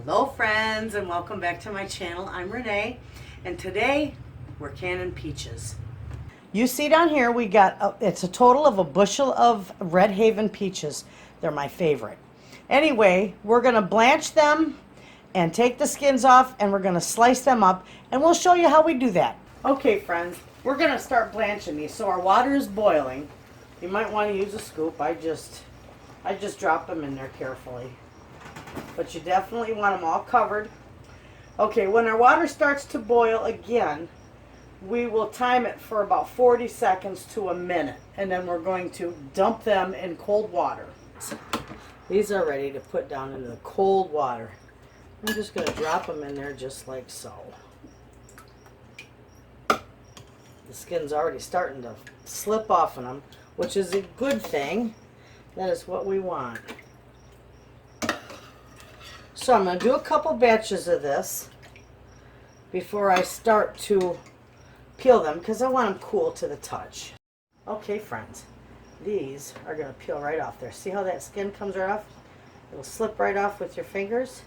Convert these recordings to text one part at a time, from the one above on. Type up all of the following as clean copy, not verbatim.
Hello friends, and welcome back to my channel. I'm Renee, and today we're canning peaches. You see down here we got it's a total of a bushel of Red Haven peaches. They're my favorite. Anyway, we're gonna blanch them and take the skins off, and we're gonna slice them up, and we'll show you how we do that. Okay friends, we're gonna start blanching these. So our water is boiling. You might want to use a scoop. I just drop them in there carefully. But you definitely want them all covered. Okay, when our water starts to boil again, we will time it for about 40 seconds to a minute. And then we're going to dump them in cold water. These are ready to put down into the cold water. I'm just going to drop them in there just like so. The skin's already starting to slip off of them, which is a good thing. That is what we want. So I'm going to do a couple batches of this before I start to peel them, because I want them cool to the touch. Okay friends, these are going to peel right off there. See how that skin comes right off? It'll slip right off with your fingers.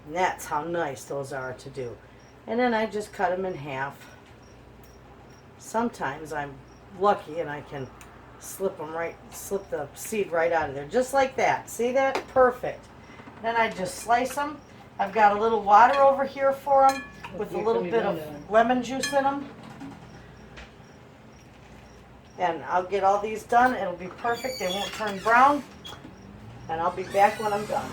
And that's how nice those are to do. And then I just cut them in half. Sometimes I'm lucky and I can slip the seed right out of there, just like that. See that? Perfect. Then I just slice them. I've got a little water over here for them with a little bit of lemon juice in them. And I'll get all these done. It'll be perfect. They won't turn brown. And I'll be back when I'm done.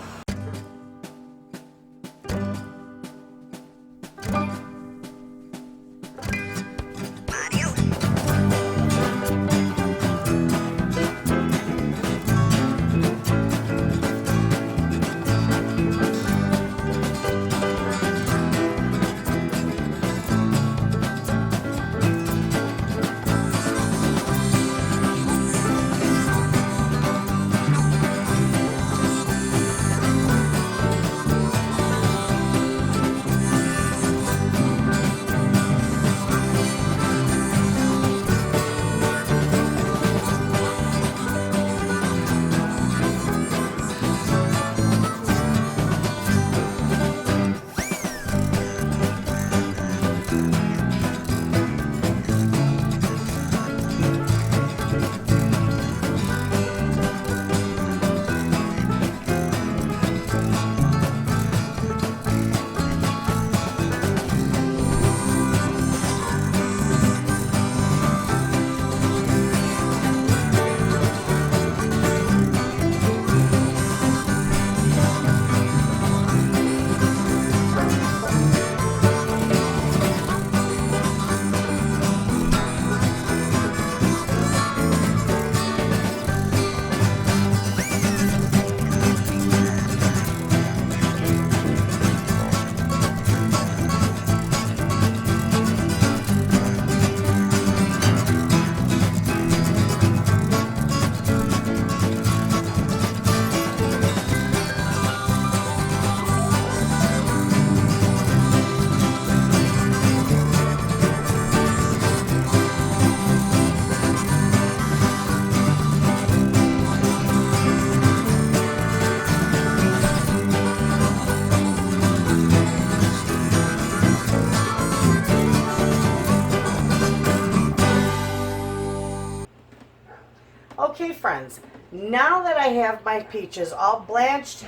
Okay friends, now that I have my peaches all blanched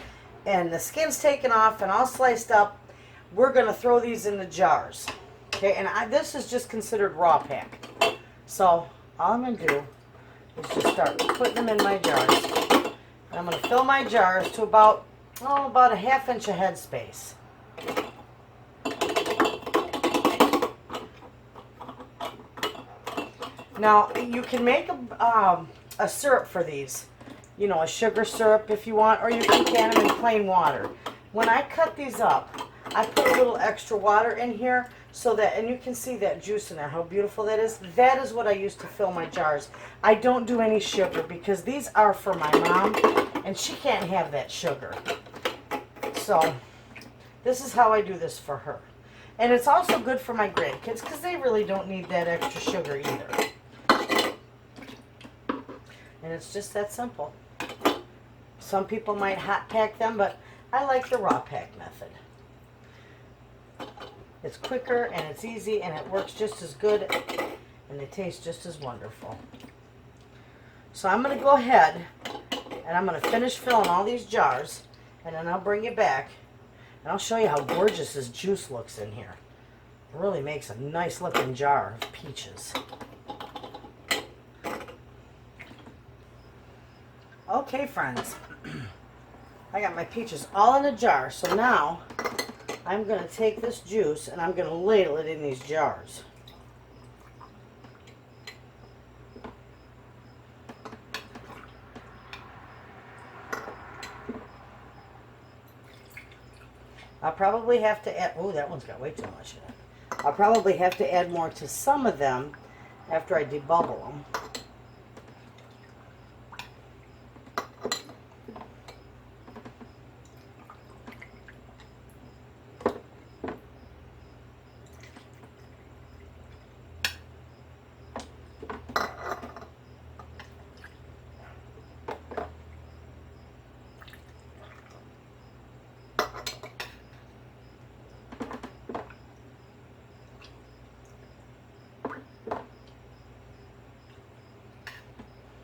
and the skin's taken off and all sliced up, we're going to throw these in the jars. Okay, and this is just considered raw pack. So all I'm going to do is just start putting them in my jars. And I'm going to fill my jars to about a 1/2 inch of head space. Now you can make a syrup for these, you know, a sugar syrup if you want, or you can can them in plain water. When I cut these up, I put a little extra water in here so that, and you can see that juice in there, how beautiful that is. That is what I use to fill my jars. I don't do any sugar because these are for my mom and she can't have that sugar. So this is how I do this for her. And it's also good for my grandkids because they really don't need that extra sugar either. And it's just that simple. some people might hot pack them, but I like the raw pack method. It's quicker and it's easy and it works just as good and they taste just as wonderful. So I'm going to go ahead and I'm going to finish filling all these jars, and then I'll bring you back and I'll show you how gorgeous this juice looks in here. It really makes a nice looking jar of peaches. Okay, friends, I got my peaches all in a jar, so now I'm going to take this juice and I'm going to ladle it in these jars. I'll probably have to add, oh, that one's got way too much in it. I'll probably have to add more to some of them after I debubble them.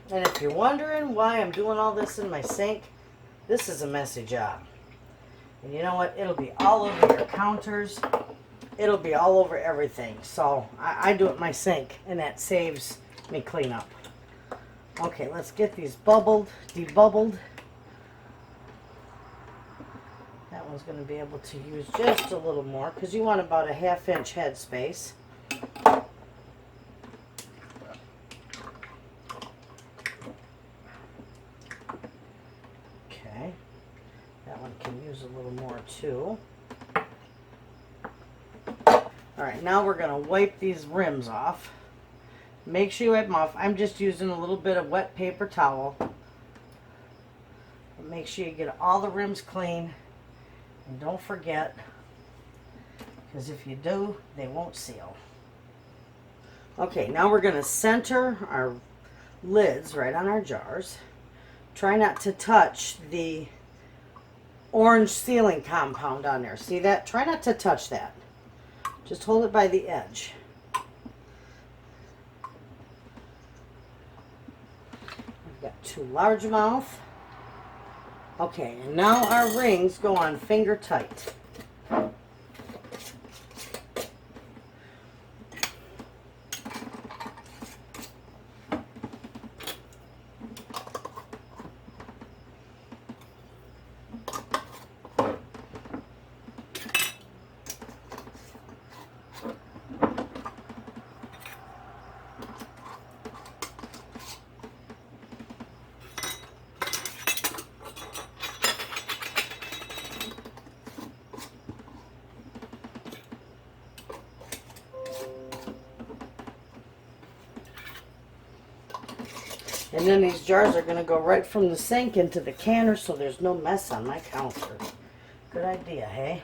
And if you're wondering why I'm doing all this in my sink, this is a messy job. And you know what? It'll be all over your counters. It'll be all over everything. So I do it in my sink, and that saves me cleanup. Okay, let's get these debubbled. That one's going to be able to use just a little more because you want about a 1/2 inch head space. That one can use a little more too. Alright, now we're going to wipe these rims off. Make sure you wipe them off. I'm just using a little bit of wet paper towel. Make sure you get all the rims clean. And don't forget, because if you do, they won't seal. Okay, now we're going to center our lids right on our jars. Try not to touch the orange sealing compound on there. See that? Try not to touch that. Just hold it by the edge. I've got 2 largemouth. Okay, and now our rings go on finger tight. And then these jars are going to go right from the sink into the canner so there's no mess on my counter. Good idea, hey?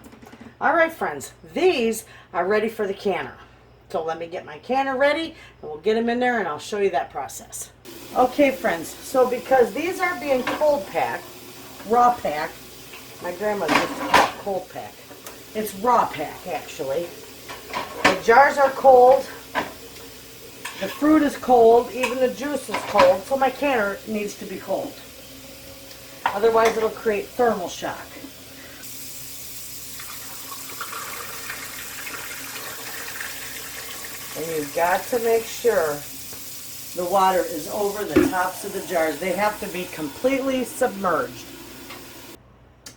All right, friends, these are ready for the canner. So let me get my canner ready and we'll get them in there and I'll show you that process. Okay, friends, so because these are being cold packed, raw packed, my grandma used to call it cold pack. It's raw pack, actually. The jars are cold. The fruit is cold, even the juice is cold, so my canner needs to be cold. Otherwise it'll create thermal shock. And you've got to make sure the water is over the tops of the jars. They have to be completely submerged.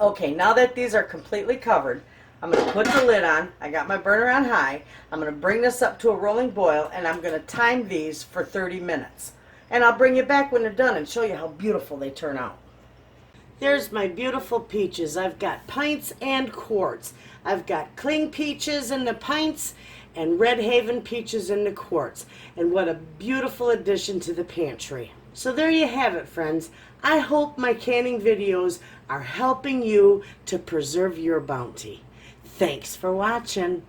Okay, now that these are completely covered, I'm going to put the lid on. I got my burner on high. I'm going to bring this up to a rolling boil and I'm going to time these for 30 minutes. And I'll bring you back when they're done and show you how beautiful they turn out. There's my beautiful peaches. I've got pints and quarts. I've got cling peaches in the pints and Red Haven peaches in the quarts. And what a beautiful addition to the pantry. So there you have it, friends. I hope my canning videos are helping you to preserve your bounty. Thanks for watching.